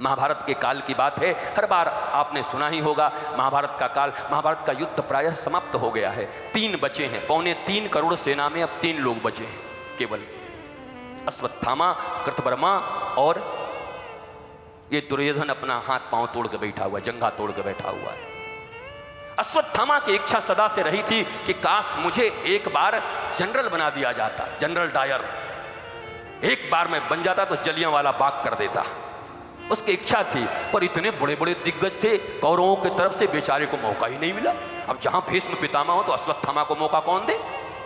महाभारत के काल की बात है, हर बार आपने सुना ही होगा महाभारत का काल। महाभारत का युद्ध प्रायः समाप्त हो गया है, 3 बचे हैं, 3.25 करोड़ सेना में अब 3 लोग बचे हैं केवल, अश्वत्थामा, कृतवर्मा और ये दुर्योधन अपना हाथ पांव तोड़ के बैठा हुआ, जंघा तोड़ के बैठा हुआ है। अश्वत्थामा की इच्छा सदा से रही थी कि काश मुझे एक बार जनरल बना दिया जाता, जनरल डायर, एक बार मैं बन जाता तो जलियांवाला बाग कर देता, उसकी इच्छा थी। पर इतने बड़े बड़े दिग्गज थे कौरवों की तरफ से, बेचारे को मौका ही नहीं मिला। अब जहां भीष्म पितामह हो तो अश्वत्थामा को मौका कौन दे?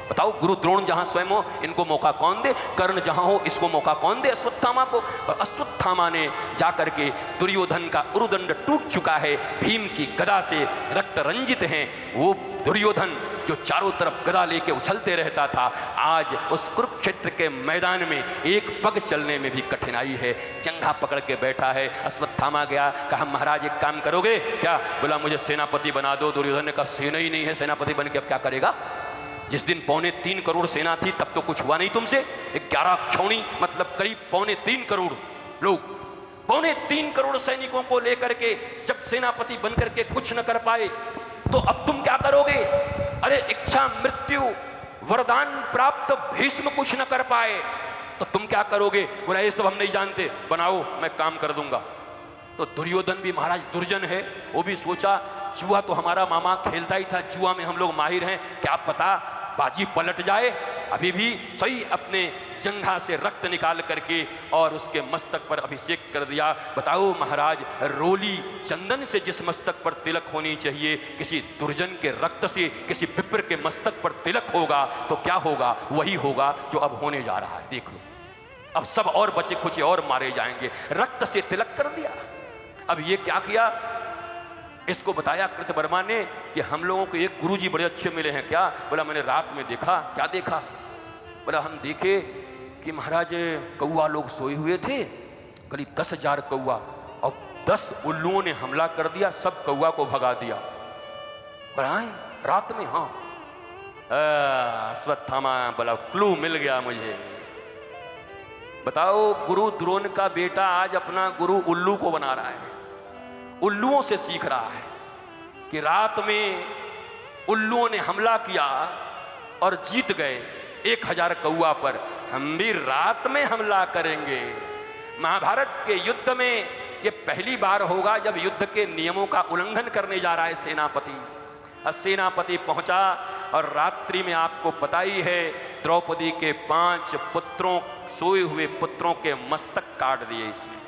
बताओ, गुरु द्रोण जहां स्वयं हो इनको मौका कौन दे? कर्ण जहां हो इसको मौका कौन दे? अश्वत्थामा को। और अश्वत्थामा ने जाकर के, दुर्योधन का उरुदंड टूट चुका है, भीम की गदा से रक्त रंजित हैं वो दुर्योधन जो चारों तरफ गदा लेके उछलते रहता था, आज उस कुरुक्षेत्र के मैदान में एक पग चलने में भी कठिनाई है, जंघा पकड़ के बैठा है। अश्वत्थामा गया, कहा महाराज एक काम करोगे क्या? बोला मुझे सेनापति बना दो। दुर्योधन ने कहा सेना ही नहीं है, सेनापति बन के अब क्या करेगा? जिस दिन 3.25 करोड़ सेना थी तब तो कुछ हुआ नहीं तुमसे। 11 क्षौणी मतलब करीब 3.25 करोड़ लोग, 3.25 करोड़ सैनिकों को लेकर के जब सेनापति बनकर के कुछ न कर पाए तो अब तुम क्या करोगे? अरे इच्छा मृत्यु वरदान प्राप्त भीष्म कुछ न कर पाए तो तुम क्या करोगे? बोला ये सब हम नहीं जानते, बनाओ मैं काम कर दूंगा। तो दुर्योधन भी महाराज दुर्जन है, वो भी सोचा जुआ तो हमारा मामा खेलता ही था, जुआ में हम लोग माहिर हैं, क्या पता बाजी पलट जाए। अभी भी सही अपने जंघा से रक्त निकाल करके और उसके मस्तक पर अभिषेक कर दिया। बताओ महाराज, रोली चंदन से जिस मस्तक पर तिलक होनी चाहिए, किसी दुर्जन के रक्त से किसी विप्र के मस्तक पर तिलक होगा तो क्या होगा? वही होगा जो अब होने जा रहा है। देख लो, अब सब और बचे खुचे और मारे जाएंगे, रक्त से तिलक कर दिया। अब ये क्या किया? इसको बताया कृतवर्मा ने कि हम लोगों को एक गुरुजी बड़े अच्छे मिले हैं। क्या? बोला मैंने रात में देखा। क्या देखा? बोला हम देखे कि महाराज कौआ लोग सोए हुए थे, करीब 10,000 कौआ, और 10 उल्लुओं ने हमला कर दिया, सब कौआ को भगा दिया। बोला रात में? हाँ। अश्वत्थामा बोला क्लू मिल गया मुझे। बताओ, गुरु द्रोण का बेटा आज अपना गुरु उल्लू को बना रहा है, उल्लुओं से सीख रहा है कि रात में उल्लुओं ने हमला किया और जीत गए 1000 कौआ पर, हम भी रात में हमला करेंगे। महाभारत के युद्ध में ये पहली बार होगा जब युद्ध के नियमों का उल्लंघन करने जा रहा है सेनापति। और सेनापति पहुंचा और रात्रि में आपको पता ही है द्रौपदी के 5 पुत्रों, सोए हुए पुत्रों के मस्तक काट दिए। इसमें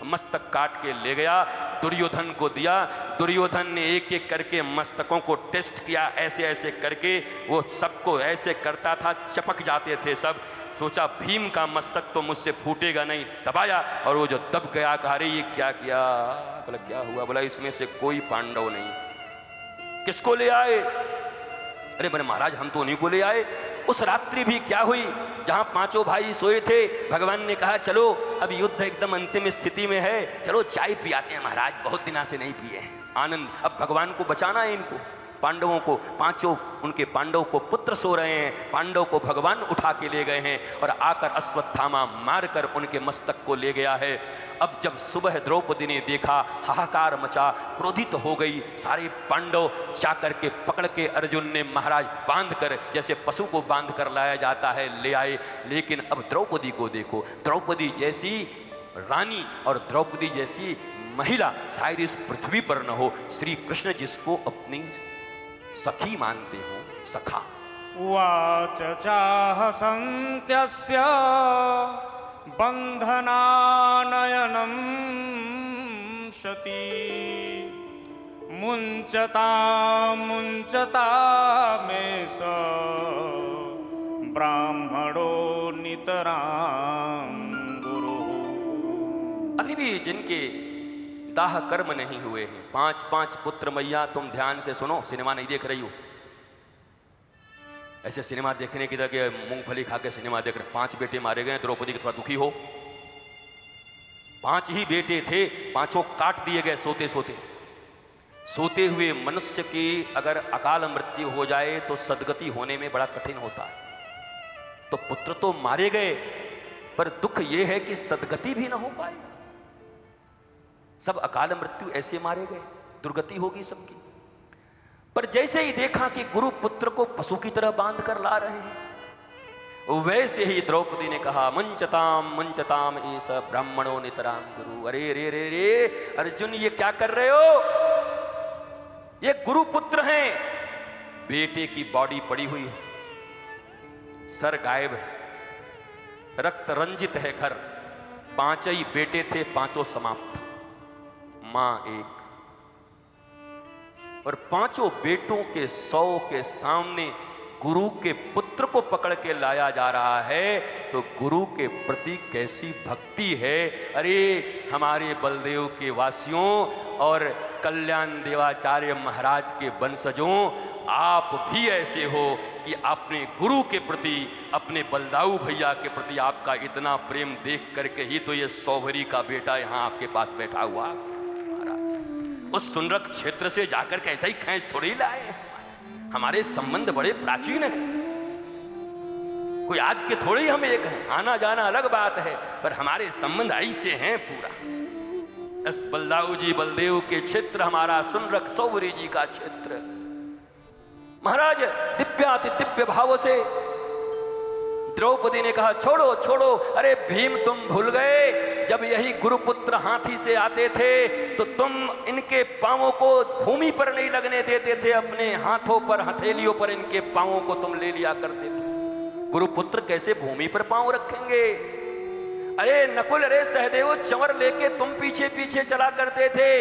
मस्तक काट के ले गया, दुर्योधन को दिया। दुर्योधन ने एक एक करके मस्तकों को टेस्ट किया, ऐसे ऐसे करके वो सबको ऐसे करता था, चपक जाते थे सब। सोचा भीम का मस्तक तो मुझसे फूटेगा नहीं, दबाया और वो जो दब गया, कहा अरे ये क्या किया? बोला क्या हुआ? बोला इसमें से कोई पांडव नहीं। किसको ले आए? अरे बोले महाराज हम तो उन्हीं को ले आए। उस रात्रि भी क्या हुई, जहां 5 भाई सोए थे, भगवान ने कहा चलो अब युद्ध एकदम अंतिम स्थिति में है, चलो चाय पियाते हैं महाराज, बहुत दिनों से नहीं पिए हैं। आनंद, अब भगवान को बचाना है इनको, पांडवों को। 5 उनके पांडव को पुत्र सो रहे हैं, पांडव को भगवान उठा के ले गए हैं और आकर अश्वत्थामा मारकर उनके मस्तक को ले गया है। अब जब सुबह द्रौपदी ने देखा, हाहाकार मचा, क्रोधित हो गई। सारे पांडव जाकर के पकड़ के अर्जुन ने महाराज बांध कर, जैसे पशु को बांध कर लाया जाता है, ले आए। लेकिन अब द्रौपदी को देखो, द्रौपदी जैसी रानी और द्रौपदी जैसी महिला शायद इस पृथ्वी पर न हो। श्री कृष्ण जिसको अपनी सखी मानते हो, सखा। वाच चाह संत्यस्य बंधनानयनम शती मुंचता मुंचता में स ब्राह्मणो नितरां गुरु। अभी भी जिनके दाह कर्म नहीं हुए हैं, 5 पुत्र मैया, तुम ध्यान से सुनो, सिनेमा नहीं देख रही हो। ऐसे सिनेमा देखने की जगह मूंगफली खा के सिनेमा देख रहे। 5 बेटे मारे गए, द्रौपदी के थोड़ा दुखी हो। 5 ही बेटे थे, 5 काट दिए गए सोते सोते। सोते हुए मनुष्य की अगर अकाल मृत्यु हो जाए तो सदगति होने में बड़ा कठिन होता है। तो पुत्र तो मारे गए, पर दुख यह है कि सदगति भी ना हो पाएगा। सब अकाल मृत्यु ऐसे मारे गए, दुर्गति होगी सबकी। पर जैसे ही देखा कि गुरु पुत्र को पशु की तरह बांध कर ला रहे हैं, वैसे ही द्रौपदी ने कहा, मुंचताम एस ब्राह्मणों नितराम गुरु। अरे रे रे रे अर्जुन, ये क्या कर रहे हो? ये गुरु पुत्र हैं, बेटे की बॉडी पड़ी हुई है, सर गायब है, रक्त रंजित है घर, 5 ही बेटे थे, 5 समाप्त, मां एक, और 5 बेटों के 100 के सामने गुरु के पुत्र को पकड़ के लाया जा रहा है, तो गुरु के प्रति कैसी भक्ति है। अरे हमारे बलदेव के वासियों और कल्याण देवाचार्य महाराज के वंशजों, आप भी ऐसे हो कि अपने गुरु के प्रति, अपने बलदाऊ भैया के प्रति आपका इतना प्रेम देख करके ही तो ये सौभरी का बेटा यहाँ आपके पास बैठा हुआ महाराज। उस सुनरक क्षेत्र से जाकर के ऐसा ही खींच थोड़ी लाए, हमारे संबंध बड़े प्राचीन हैं, कोई आज के थोड़े ही हम एक हैं, आना जाना अलग बात है, पर हमारे संबंध ऐसे हैं पूरा। इस बलदाऊ जी बलदेव के क्षेत्र हमारा सुनरक सौभरी जी का क्षेत्र। महाराज दिव्याति दिव्य भाव से द्रौपदी ने कहा, छोड़ो छोड़ो, अरे भीम तुम भूल गए, जब यही गुरुपुत्र हाथी से आते थे तो तुम इनके पांवों को भूमि पर नहीं लगने देते थे, अपने हाथों पर, हथेलियों पर इनके पांवों को तुम ले लिया करते थे। गुरुपुत्र कैसे भूमि पर पांव रखेंगे? अरे नकुल, अरे सहदेव, चंवर लेके तुम पीछे पीछे चला करते थे।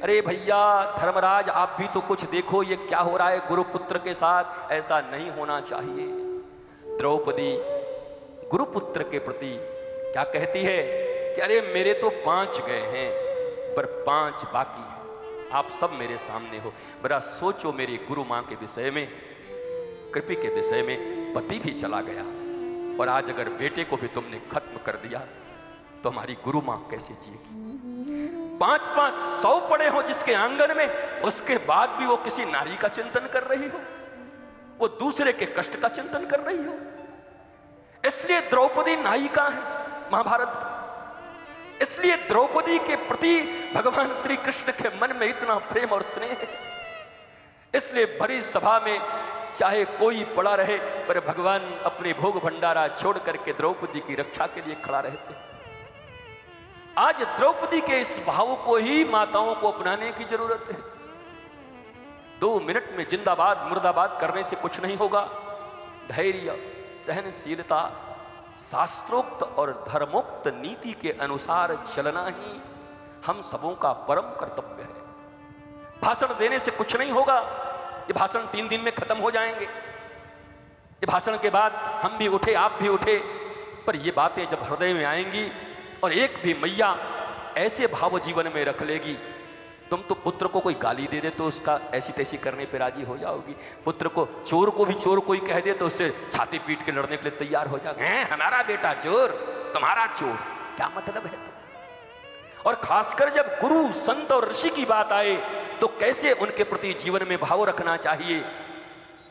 अरे भैया धर्मराज, आप भी तो कुछ देखो, ये क्या हो रहा है गुरुपुत्र के साथ, ऐसा नहीं होना चाहिए। द्रौपदी गुरुपुत्र के प्रति क्या कहती है कि अरे मेरे तो 5 गए हैं, पर 5 बाकी हैं, आप सब मेरे सामने हो। बड़ा सोचो मेरी गुरु मां के विषय में, कृपी के विषय में। पति भी चला गया और आज अगर बेटे को भी तुमने खत्म कर दिया तो हमारी गुरु मां कैसे जिएगी? 5-5 100 पड़े हो जिसके आंगन में, उसके बाद भी वो किसी नारी का चिंतन कर रही हो, वो दूसरे के कष्ट का चिंतन कर रही हो। इसलिए द्रौपदी नायिका है महाभारत की, इसलिए द्रौपदी के प्रति भगवान श्री कृष्ण के मन में इतना प्रेम और स्नेह है। इसलिए भरी सभा में चाहे कोई पड़ा रहे, पर भगवान अपने भोग भंडारा छोड़ करके द्रौपदी की रक्षा के लिए खड़ा रहते। आज द्रौपदी के इस भाव को ही माताओं को अपनाने की जरूरत है। 2 मिनट में जिंदाबाद मुर्दाबाद करने से कुछ नहीं होगा। धैर्य, सहनशीलता, शास्त्रोक्त और धर्मोक्त नीति के अनुसार चलना ही हम सबों का परम कर्तव्य है। भाषण देने से कुछ नहीं होगा, ये भाषण 3 दिन में खत्म हो जाएंगे। ये भाषण के बाद हम भी उठे, आप भी उठे, पर ये बातें जब हृदय में आएंगी और एक भी मैया ऐसे भाव जीवन में रख लेगी, तुम तो पुत्र को कोई गाली दे दे तो उसका ऐसी तैसी करने पे राजी हो जाओगी, पुत्र को, चोर को भी चोर कोई कह दे तो उससे छाती पीट के लड़ने के लिए तैयार हो जाओगे। हैं हमारा बेटा चोर, तुम्हारा चोर, क्या मतलब है? तो और खासकर जब गुरु संत और ऋषि की बात आए तो कैसे उनके प्रति जीवन में भाव रखना चाहिए।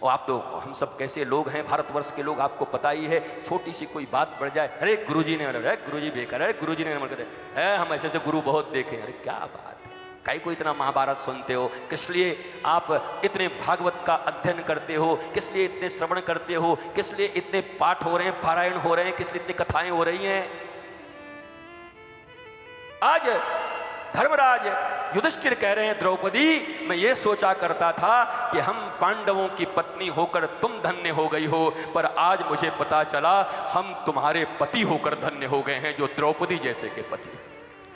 और आप तो, हम सब कैसे लोग हैं, भारतवर्ष के लोग, आपको पता ही है, छोटी सी कोई बात बढ़ जाए, अरे गुरुजी ने, अरे गुरुजी बेकार, अरे गुरुजी ने नमन करते हैं, हम ऐसे गुरु बहुत देखे। अरे क्या बात है, काहे को इतना महाभारत सुनते हो? किस लिए आप इतने भागवत का अध्ययन करते हो? किस लिए इतने श्रवण करते हो? किस लिए इतने पाठ हो रहे हैं, पारायण हो रहे हैं? किस लिए इतनी कथाएं हो रही हैं? आज धर्मराज युधिष्ठिर कह रहे हैं, द्रौपदी, मैं ये सोचा करता था कि हम पांडवों की पत्नी होकर तुम धन्य हो गई हो, पर आज मुझे पता चला हम तुम्हारे पति होकर धन्य हो गए हैं, जो द्रौपदी जैसे के पति।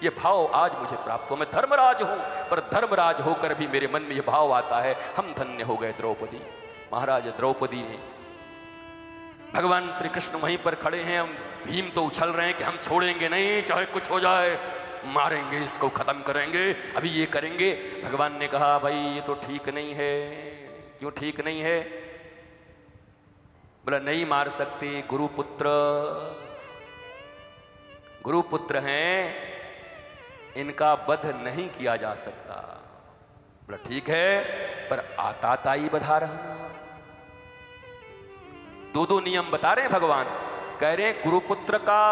ये भाव आज मुझे प्राप्त हो। मैं धर्मराज हूं, पर धर्मराज होकर भी मेरे मन में ये भाव आता है, हम धन्य हो गए द्रौपदी। महाराज द्रौपदी ने, भगवान श्री कृष्ण वहीं पर खड़े हैं, हम भीम तो उछल रहे हैं कि हम छोड़ेंगे नहीं, चाहे कुछ हो जाए, मारेंगे, इसको खत्म करेंगे, अभी ये करेंगे। भगवान ने कहा, भाई ये तो ठीक नहीं है। क्यों ठीक नहीं है? बोला नहीं मार सकते, गुरुपुत्र हैं, इनका वध नहीं किया जा सकता। बोला ठीक है, पर आताताई बधा रहना। 2 नियम बता रहे हैं भगवान। कह रहे गुरुपुत्र का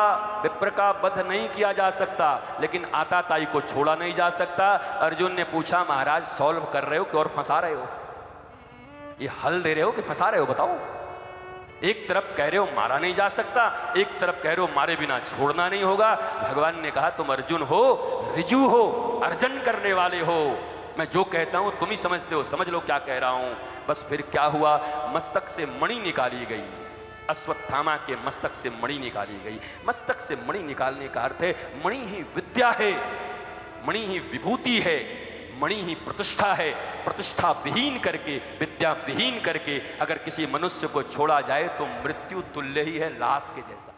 विप्र का वध नहीं किया जा सकता, लेकिन आताताई को छोड़ा नहीं जा सकता। अर्जुन ने पूछा महाराज सॉल्व कर रहे हो कि और फंसा रहे हो, ये हल दे रहे हो कि फंसा रहे हो, बताओ। एक तरफ कह रहे हो मारा नहीं जा सकता, एक तरफ कह रहे हो मारे बिना छोड़ना नहीं होगा। भगवान ने कहा तुम अर्जुन हो, ऋजु हो, अर्जन करने वाले हो, मैं जो कहता हूं तुम ही समझते हो, समझ लो क्या कह रहा हूं। बस फिर क्या हुआ, मस्तक से मणि निकाली गई, अश्वत्थामा के मस्तक से मणि निकाली गई। मस्तक से मणि निकालने का अर्थ है मणि ही विद्या है, मणि ही विभूति है, मणि ही प्रतिष्ठा है। प्रतिष्ठा विहीन करके, विद्या विहीन करके अगर किसी मनुष्य को छोड़ा जाए तो मृत्यु तुल्य ही है, लाश के जैसा।